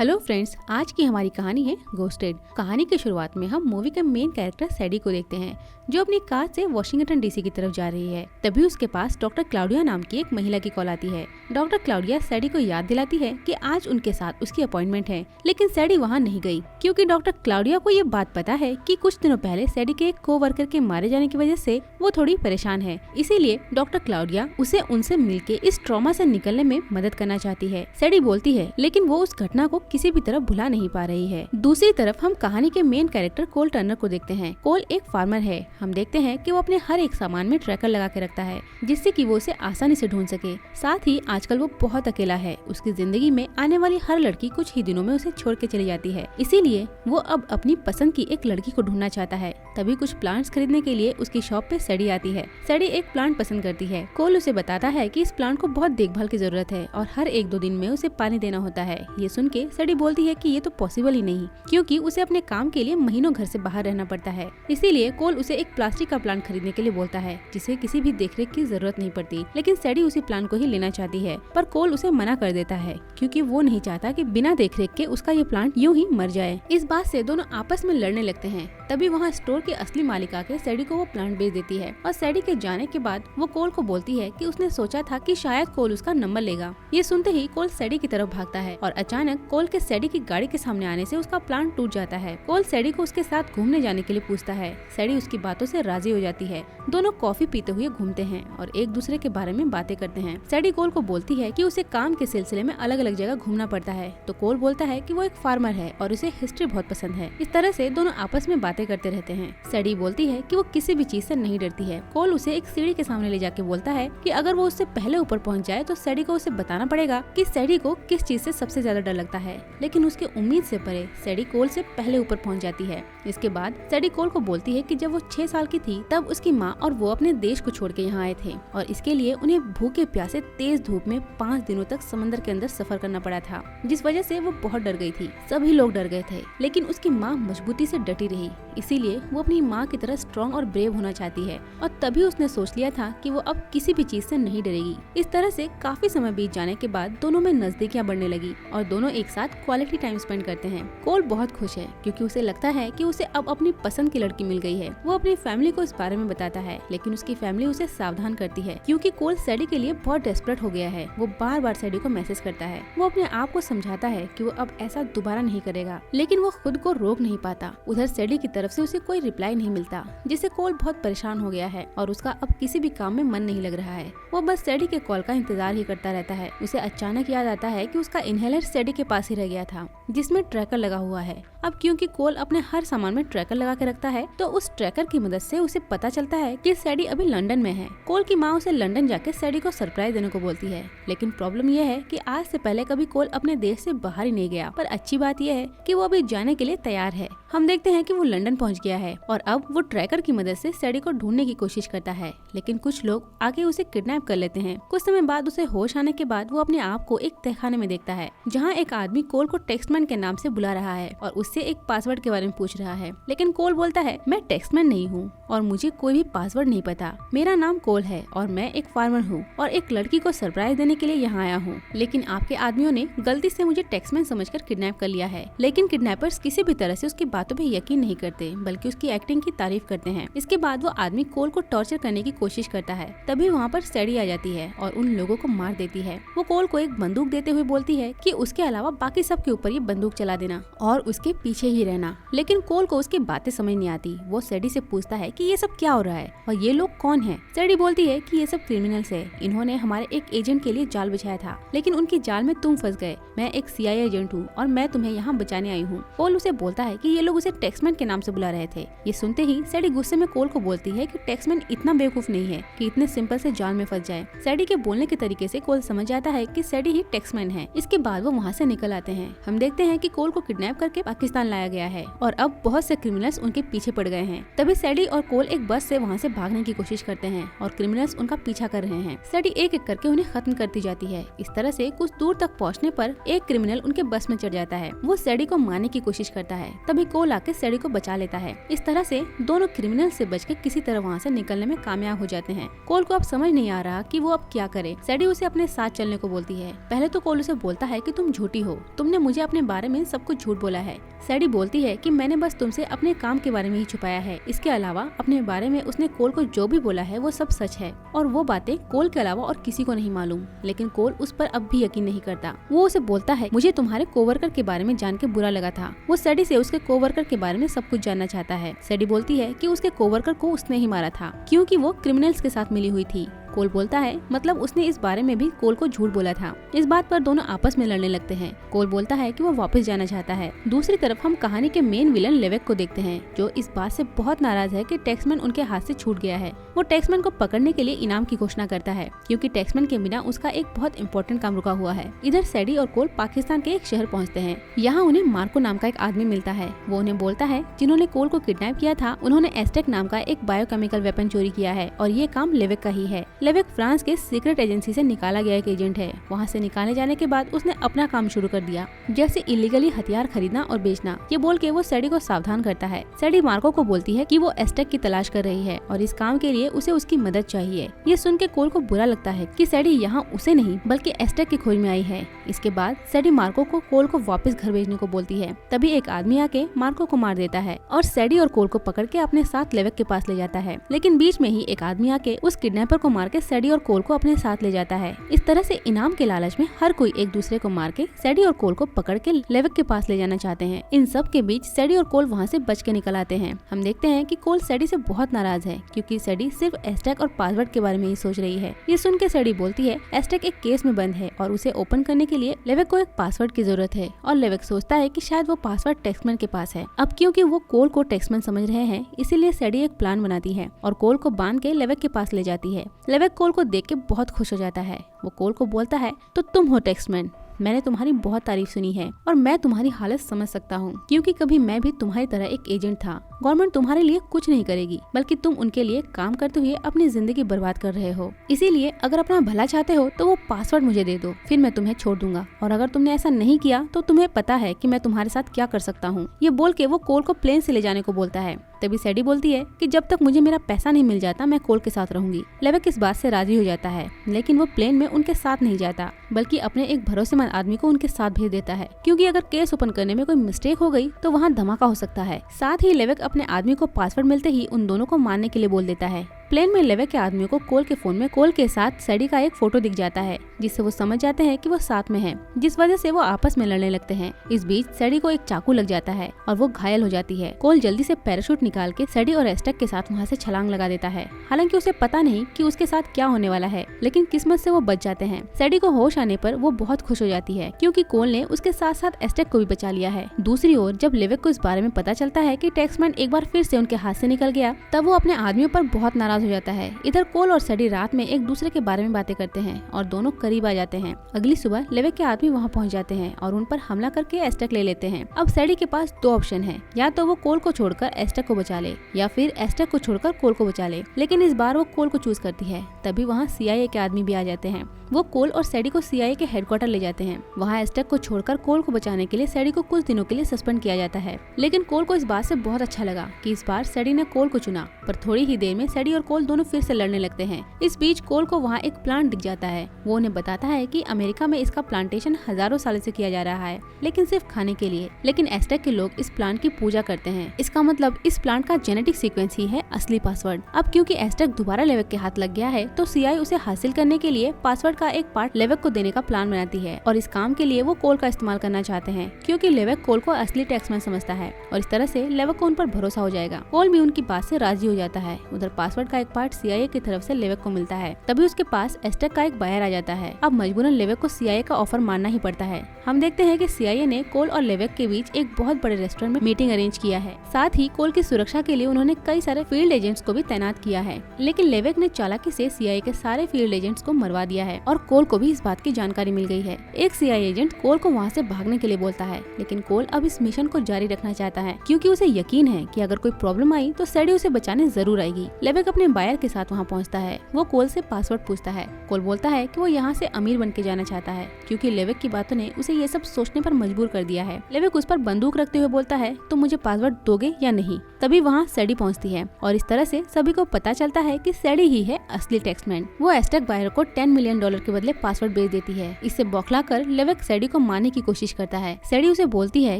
Hello friends, आज की हमारी कहानी है घोस्टेड। कहानी की शुरुआत में हम मूवी के मेन कैरेक्टर सैडी को देखते हैं, जो अपनी कार से वॉशिंगटन डीसी की तरफ जा रही है। तभी उसके पास डॉक्टर क्लाउडिया नाम की एक महिला की कॉल आती है। डॉक्टर क्लाउडिया सैडी को याद दिलाती है कि आज उनके साथ उसकी अपॉइंटमेंट है, लेकिन सैडी वहाँ नहीं गई क्योंकि डॉक्टर क्लाउडिया को ये बात पता है कि कुछ दिनों पहले सैडी के एक कोवर्कर के मारे जाने की वजह से वो थोड़ी परेशान है। इसीलिए डॉक्टर क्लाउडिया उसे उनसे मिलके इस ट्रॉमा से निकलने में मदद करना चाहती है। सैडी बोलती है, लेकिन वो उस घटना को किसी भी तरह भुला नहीं पा रही है। दूसरी तरफ हम कहानी के मेन कैरेक्टर कोल टर्नर को देखते हैं। कोल एक फार्मर है। हम देखते हैं कि वो अपने हर एक सामान में ट्रैकर लगा के रखता है, जिससे कि वो उसे आसानी से ढूंढ सके। साथ ही आजकल वो बहुत अकेला है। उसकी जिंदगी में आने वाली हर लड़की कुछ ही दिनों में उसे छोड़ के चली जाती है, इसीलिए वो अब अपनी पसंद की एक लड़की को ढूंढना चाहता है। तभी कुछ प्लांट्स खरीदने के लिए उसकी शॉप पे सैडी आती है। सैडी एक प्लांट पसंद करती है। कोल उसे बताता है कि इस प्लांट को बहुत देखभाल की जरूरत है और हर 1-2 दिन में उसे पानी देना होता है। ये सुन के सैडी बोलती है कि ये तो पॉसिबल ही नहीं, क्योंकि उसे अपने काम के लिए महीनों घर से बाहर रहना पड़ता है। इसीलिए कोल उसे एक प्लास्टिक का प्लांट खरीदने के लिए बोलता है, जिसे किसी भी देखरेख की जरूरत नहीं पड़ती। लेकिन सैडी उसी प्लांट को ही लेना चाहती है, पर कोल उसे मना कर देता है क्योंकि वो नहीं चाहता कि बिना देखरेख के उसका ये प्लांट यूं ही मर जाए। इस बात से दोनों आपस में लड़ने लगते हैं। तभी वहाँ स्टोर की असली मालिक आके सैडी को वो प्लांट बेच देती है और सैडी के जाने के बाद वो कोल को बोलती है कि उसने सोचा था कि शायद कोल उसका नंबर लेगा। ये सुनते ही कोल सैडी की तरफ भागता है और अचानक कोल के सैडी की गाड़ी के सामने आने से उसका प्लांट टूट जाता है। कोल सैडी को उसके साथ घूमने जाने के लिए पूछता है। सैडी उसकी बातों से राजी हो जाती है। दोनों कॉफी पीते हुए घूमते हैं और एक दूसरे के बारे में बातें करते हैं। सैडी कोल को बोलती है कि उसे काम के सिलसिले में अलग अलग जगह घूमना पड़ता है, तो कोल बोलता है कि वो एक फार्मर है और उसे हिस्ट्री बहुत पसंद है। इस तरह से दोनों आपस में बातें करते रहते हैं। सैडी बोलती है कि वो किसी भी चीज से नहीं डरती है। कोल उसे एक सीढ़ी के सामने ले जाके बोलता है कि अगर वो उससे पहले ऊपर पहुंच जाए तो सैडी को उसे बताना पड़ेगा कि सैडी को किस चीज से सबसे ज्यादा डर लगता है। लेकिन उसकी उम्मीद से परे सैडी कोल से पहले ऊपर पहुंच जाती है। इसके बाद सैडी कोल को बोलती है कि जब वो 6 साल की थी तब उसकी माँ और वो अपने देश को छोड़ के यहाँ आए थे और इसके लिए उन्हें भूखे प्यासे तेज धूप में 5 दिनों तक समंदर के अंदर सफर करना पड़ा था, जिस वजह से वो बहुत डर गई थी। सभी लोग डर गए थे, लेकिन उसकी माँ मजबूती से डटी रही। इसीलिए वो अपनी माँ की तरह स्ट्रॉन्ग और ब्रेव होना चाहती है और तभी उसने सोच लिया था कि वो अब किसी भी चीज से नहीं डरेगी। इस तरह से काफी समय बीत जाने के बाद दोनों में नजदीकियां बढ़ने लगी और दोनों एक साथ क्वालिटी टाइम स्पेंड करते हैं। कोल बहुत खुश है क्योंकि उसे लगता है कि उसे अब अपनी पसंद की लड़की मिल गई है। वो अपनी फैमिली को इस बारे में बताता है, लेकिन उसकी फैमिली उसे सावधान करती है क्योंकि कोल सैडी के लिए बहुत डेस्परेट हो गया है। वो बार बार सैडी को मैसेज करता है। वो अपने आप को समझाता है कि वो अब ऐसा दोबारा नहीं करेगा, लेकिन वो खुद को रोक नहीं पाता। उधर सैडी की तरफ से उसे कोई रिप्लाई नहीं मिलता, जिससे कोल बहुत परेशान हो गया है और उसका अब किसी भी काम में मन नहीं लग रहा है। वो बस सैडी के कॉल का इंतजार ही करता रहता है। उसे अचानक याद आता है कि उसका इनहेलर सैडी के पास ही रह गया था, जिसमें ट्रैकर लगा हुआ है। अब क्योंकि कोल अपने हर सामान में ट्रैकर लगा के रखता है, तो उस ट्रैकर की मदद से उसे पता चलता है कि सैडी अभी लंदन में है। कोल की माँ उसे लंदन जाके सैडी को सरप्राइज देने को बोलती है, लेकिन प्रॉब्लम यह है कि आज से पहले कभी कोल अपने देश से बाहर ही नहीं गया। पर अच्छी बात यह है कि वो अभी जाने के लिए तैयार है। हम देखते हैं कि वो लंदन पहुंच गया है और अब वो ट्रैकर की मदद से सैडी को ढूंढने की कोशिश करता है, लेकिन कुछ लोग आके उसे किडनैप कर लेते हैं। कुछ समय बाद उसे होश आने के बाद वो अपने आप को एक तहखाने में देखता है, जहाँ एक आदमी कोल को टेक्स्टमैन के नाम से बुला रहा है और उससे एक पासवर्ड के बारे में पूछ रहा है। लेकिन कोल बोलता है, मैं टेक्स्टमैन नहीं हूँ और मुझे कोई भी पासवर्ड नहीं पता। मेरा नाम कोल है और मैं एक फार्मर हूँ और एक लड़की को सरप्राइज देने के लिए यहाँ आया हूँ। लेकिन आपके आदमियों ने गलती से मुझे टेक्स्टमैन समझकर किडनैप कर लिया है। लेकिन किडनैपर्स किसी भी तरह से उसकी बातों पे यकीन नहीं करते, बल्कि उसकी एक्टिंग की तारीफ करते हैं। इसके बाद वो आदमी कोल को टॉर्चर करने की कोशिश करता है। तभी वहाँ पर सैडी आ जाती है और उन लोगों को मार देती है। वो कोल को एक बंदूक देते हुए बोलती है कि उसके अलावा बाकी सबके ऊपर ये बंदूक चला देना और उसके पीछे ही रहना। लेकिन कोल को उसकी बातें समझ नहीं आती। वो सैडी से पूछता है कि ये सब क्या हो रहा है और ये लोग कौन हैं? सैडी बोलती है कि ये सब क्रिमिनल्स है। इन्होंने हमारे एक एजेंट के लिए जाल बिछाया था, लेकिन उनकी जाल में तुम फंस गए। मैं एक CIA एजेंट हूँ और मैं तुम्हें यहाँ बचाने आई हूँ। कोल उसे बोलता है कि ये लोग उसे टेक्स्टमैन के नाम से बुला रहे थे। ये सुनते ही सैडी गुस्से में कोल को बोलती है कि टेक्स्टमैन इतना बेवकूफ नहीं है कि इतने सिंपल से जाल में फंस जाए। सैडी के बोलने के तरीके से कोल समझ जाता है कि सैडी ही टेक्स्टमैन है। इसके बाद वो वहाँ से निकल आते हैं। हम देखते हैं कि कोल को किडनैप करके पाकिस्तान लाया गया है और अब बहुत से क्रिमिनल्स उनके पीछे पड़ गए हैं। तभी सैडी और कोल एक बस से वहाँ से भागने की कोशिश करते हैं और क्रिमिनल्स उनका पीछा कर रहे हैं। सैडी एक एक करके उन्हें खत्म करती जाती है। इस तरह से कुछ दूर तक पहुँचने पर एक क्रिमिनल उनके बस में चढ़ जाता है। वो सैडी को मारने की कोशिश करता है। तभी कोल कोल आके सैडी को बचा लेता है। इस तरह से दोनों क्रिमिनल से बच के किसी तरह वहाँ से निकलने में कामयाब हो जाते हैं। कोल को अब समझ नहीं आ रहा कि वो अब क्या करे। सैडी उसे अपने साथ चलने को बोलती है। पहले तो कोल उसे बोलता है कि तुम झूठी हो, तुमने मुझे अपने बारे में सब कुछ झूठ बोला है। सैडी बोलती है कि मैंने बस तुमसे अपने काम के बारे में ही छुपाया है, इसके अलावा अपने बारे में उसने कोल को जो भी बोला है वो सब सच है और वो बातें कोल के अलावा और किसी को नहीं मालूम। लेकिन कोल उस पर अब भी यकीन नहीं करता। वो उसे बोलता है मुझे तुम्हारे कोवर्कर के बारे में जान के बुरा लगा था। वो सैडी से उसके कोवर्कर के बारे में सब कुछ जानना चाहता है। सैडी बोलती है कि उसके कोवर्कर को उसने ही मारा था क्योंकि वो क्रिमिनल्स के साथ मिली हुई थी। कोल बोलता है मतलब उसने इस बारे में भी कोल को झूठ बोला था। इस बात पर दोनों आपस में लड़ने लगते हैं। कोल बोलता है कि वो वापस जाना चाहता है। दूसरी तरफ हम कहानी के मेन विलन लेवेक को देखते हैं, जो इस बात से बहुत नाराज है कि टैक्समैन उनके हाथ से छूट गया है। वो टैक्समैन को पकड़ने के लिए इनाम की घोषणा करता है क्योंकि टैक्समैन के बिना उसका एक बहुत इंपॉर्टेंट काम रुका हुआ है। इधर सैडी और कोल पाकिस्तान के एक शहर पहुँचते हैं। यहाँ उन्हें मार्को नाम का एक आदमी मिलता है। वो उन्हें बोलता है जिन्होंने कोल को किडनैप किया था उन्होंने एस्टेक नाम का एक बायोकेमिकल वेपन चोरी किया है और ये काम लेवेक का ही है। लेवेक फ्रांस के सीक्रेट एजेंसी से निकाला गया एक एजेंट है। वहाँ से निकाले जाने के बाद उसने अपना काम शुरू कर दिया, जैसे इलीगली हथियार खरीदना और बेचना। ये बोल के वो सैडी को सावधान करता है। सैडी मार्को को बोलती है कि वो एस्टेक की तलाश कर रही है और इस काम के लिए उसे उसकी मदद चाहिए। ये सुन के कोल को बुरा लगता है कि सैडी यहाँ उसे नहीं बल्कि एस्टेक की खोज में आई है। इसके बाद सैडी मार्को को कोल को वापस घर भेजने को बोलती है। तभी एक आदमी आके मार्को को मार देता है और सैडी और कोल को पकड़ के अपने साथ लेवेक के पास ले जाता है। लेकिन बीच में ही एक आदमी आके उस किडनैपर को मार के सैडी और कोल को अपने साथ ले जाता है। इस तरह से इनाम के लालच में हर कोई एक दूसरे को मार के सैडी और कोल को पकड़ के लेवेक के पास ले जाना चाहते हैं। इन सब के बीच सैडी और कोल वहाँ से बच के निकल आते हैं। हम देखते हैं कि कोल सैडी से बहुत नाराज है क्योंकि सैडी सिर्फ एस्टेक और पासवर्ड के बारे में ही सोच रही है। ये सुन के सैडी बोलती है एस्टेक एक केस में बंद है और उसे ओपन करने के लिए लेवेक को एक पासवर्ड की जरूरत है और लेवेक सोचता है कि शायद वो पासवर्ड टैक्समैन के पास है। अब क्योंकि वो कोल को टैक्समैन समझ रहे हैं इसीलिए सैडी एक प्लान बनाती है और कोल को बांध के लेवेक के पास ले जाती है। लेवेक कोल को देख के बहुत खुश हो जाता है। वो कोल को बोलता है तो तुम हो टैक्समैन, मैंने तुम्हारी बहुत तारीफ सुनी है और मैं तुम्हारी हालत समझ सकता हूँ क्योंकि कभी मैं भी तुम्हारी तरह एक एजेंट था। गवर्नमेंट तुम्हारे लिए कुछ नहीं करेगी बल्कि तुम उनके लिए काम करते हुए अपनी जिंदगी बर्बाद कर रहे हो। इसीलिए अगर अपना भला चाहते हो तो वो पासवर्ड मुझे दे दो, फिर मैं तुम्हें छोड़ दूंगा और अगर तुमने ऐसा नहीं किया तो तुम्हें पता है कि मैं तुम्हारे साथ क्या कर सकता हूँ। ये बोल के वो कोल को प्लेन से ले जाने को बोलता है। तभी सैडी बोलती है कि जब तक मुझे मेरा पैसा नहीं मिल जाता मैं कोल के साथ रहूंगी। लेवेक इस बात से राजी हो जाता है लेकिन वो प्लेन में उनके साथ नहीं जाता बल्कि अपने एक भरोसेमंद आदमी को उनके साथ भेज देता है क्योंकि अगर केस ओपन करने में कोई मिस्टेक हो गई तो वहाँ धमाका हो सकता है। साथ ही लेवेक अपने आदमी को पासवर्ड मिलते ही उन दोनों को मारने के लिए बोल देता है। प्लेन में लेवेक के आदमियों को कोल के फोन में कोल के साथ सैडी का एक फोटो दिख जाता है जिससे वो समझ जाते हैं कि वो साथ में है, जिस वजह से वो आपस में लड़ने लगते हैं। इस बीच सैडी को एक चाकू लग जाता है और वो घायल हो जाती है। कोल जल्दी से पैराशूट निकाल के सैडी और एस्टेक के साथ वहाँ से छलांग लगा देता है। हालांकि उसे पता नहीं कि उसके साथ क्या होने वाला है लेकिन किस्मत से वो बच जाते हैं। सैडी को होश आने पर वो बहुत खुश हो जाती है क्योंकि कोल ने उसके साथ साथ एस्टेक को भी बचा लिया है। दूसरी ओर जब लेवेक को इस बारे में पता चलता है कि टैक्समैन एक बार फिर से उनके हाथ से निकल गया तब वो अपने आदमियों पर बहुत नाराज हो जाता है। इधर कोल और सैडी रात में एक दूसरे के बारे में बातें करते हैं और दोनों करीब आ जाते हैं। अगली सुबह लेवेक के आदमी वहाँ पहुँच जाते हैं और उन पर हमला करके एस्टेक ले लेते हैं। अब सैडी के पास दो ऑप्शन है, या तो वो कोल को छोड़कर एस्टेक को बचा ले या फिर एस्टेक को छोड़कर कोल को बचा ले, लेकिन इस बार वो कोल को चूज करती है। तभी वहाँ CIA के आदमी भी आ जाते हैं। वो कोल और सैडी को CIA के हेडक्वार्टर ले जाते हैं। वहाँ एस्टेक को छोड़कर कोल को बचाने के लिए सैडी को कुछ दिनों के लिए सस्पेंड किया जाता है। लेकिन कोल को इस बात से बहुत अच्छा लगा कि इस बार सैडी ने कोल को चुना, पर थोड़ी ही देर में सैडी और कोल दोनों फिर से लड़ने लगते हैं। इस बीच कोल को वहाँ एक प्लांट दिख जाता है। वो उन्हें बताता है कि अमेरिका में इसका प्लांटेशन हजारों सालों से किया जा रहा है लेकिन सिर्फ खाने के लिए। लेकिन एस्टेक के लोग इस प्लांट की पूजा करते हैं। इसका मतलब इस प्लांट का जेनेटिक सीक्वेंस ही है असली पासवर्ड। अब क्योंकि एस्टेक दोबारा लेवेक के हाथ लग गया है तो CIA उसे हासिल करने के लिए पासवर्ड का एक पार्ट लेवेक को देने का प्लान बनाती है और इस काम के लिए वो कोल का इस्तेमाल करना चाहते हैं क्योंकि लेवेक कोल को असली टैक्समैन समझता है और इस तरह से लेवेक को उन पर भरोसा हो जाएगा। कोल भी उनकी बात से राजी हो जाता है। उधर पासवर्ड का एक पार्ट CIA की तरफ से लेवेक को मिलता है। तभी उसके पास एस्टेक का एक बायर आ जाता है। अब मजबूरन लेवेक को CIA का ऑफर मानना ही पड़ता है। हम देखते हैं कि CIA ने कोल और लेवेक के बीच एक बहुत बड़े रेस्टोरेंट में मीटिंग अरेंज किया है। साथ ही कोल की सुरक्षा के लिए उन्होंने कई सारे फील्ड एजेंट्स को भी तैनात किया है। लेकिन लेवेक ने चालाकी से CIA के सारे फील्ड एजेंट्स को मरवा दिया है और कोल को भी इस बात की जानकारी मिल गई है। एक CIA एजेंट कोल को वहाँ से भागने के लिए बोलता है लेकिन कोल अब इस मिशन को जारी रखना चाहता है क्योंकि उसे यकीन है कि अगर कोई प्रॉब्लम आई तो सैडी उसे बचाने जरूर आएगी। लेवेक अपने अपने बायर के साथ वहाँ पहुँचता है। वो कोल से पासवर्ड पूछता है। कोल बोलता है कि वो यहाँ से अमीर बन के जाना चाहता है क्योंकि लेविक की बातों ने उसे ये सब सोचने पर मजबूर कर दिया है। लेविक उस पर बंदूक रखते हुए बोलता है, तुम मुझे पासवर्ड दोगे या नहीं। तभी वहाँ सैडी पहुँचती है और इस तरह से सभी को पता चलता है कि सैडी ही है असली टैक्समैन। वो एस्टेक बायर को $10 मिलियन के बदले पासवर्ड भेज देती है। इससे बौखलाकर लेविक सैडी को मारने की कोशिश करता है। सैडी उसे बोलती है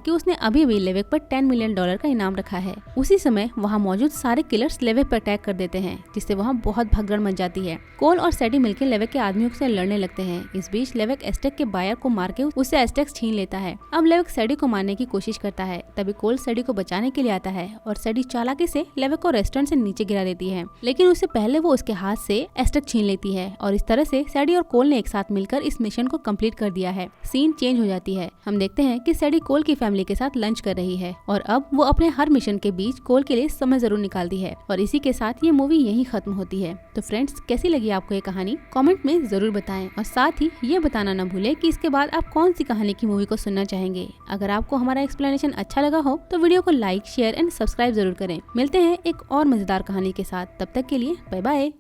कि उसने अभी भी लेविक पर $10 मिलियन का इनाम रखा है। उसी समय वहाँ मौजूद सारे किलर्स लेविक पर अटैक कर देते हैं, जिससे वहाँ बहुत भगदड़ मच जाती है। कोल और सैडी मिलकर लेविक के आदमियों से लड़ने लगते हैं। इस बीच लेविक एस्टेक के बायर को मार के उससे एस्टेक्स छीन लेता है। अब लेविक सैडी को मारने की कोशिश करता है। तभी कोल सैडी को बचाने के लिए आता है और सैडी चालाकी से लेविक को रेस्टोरेंट से नीचे गिरा देती है, लेकिन उससे पहले वो उसके हाथ से एस्टेक छीन लेती है और इस तरह से सैडी और कोल ने एक साथ मिलकर इस मिशन को कंप्लीट कर दिया है। सीन चेंज हो जाती है। हम देखते हैं कि सैडी कोल की फैमिली के साथ लंच कर रही है और अब वो अपने हर मिशन के बीच कोल के लिए समय जरूर निकालती है। और इसी के साथ ये मूवी यहीं खत्म होती है। तो फ्रेंड्स, कैसी लगी आपको ये कहानी कमेंट में जरूर बताएं और साथ ही ये बताना न भूलें कि इसके बाद आप कौन सी कहानी की मूवी को सुनना चाहेंगे। अगर आपको हमारा एक्सप्लेनेशन अच्छा लगा हो तो वीडियो को लाइक, शेयर एंड सब्सक्राइब जरूर करें। मिलते हैं एक और मजेदार कहानी के साथ। तब तक के लिए बाय बाय।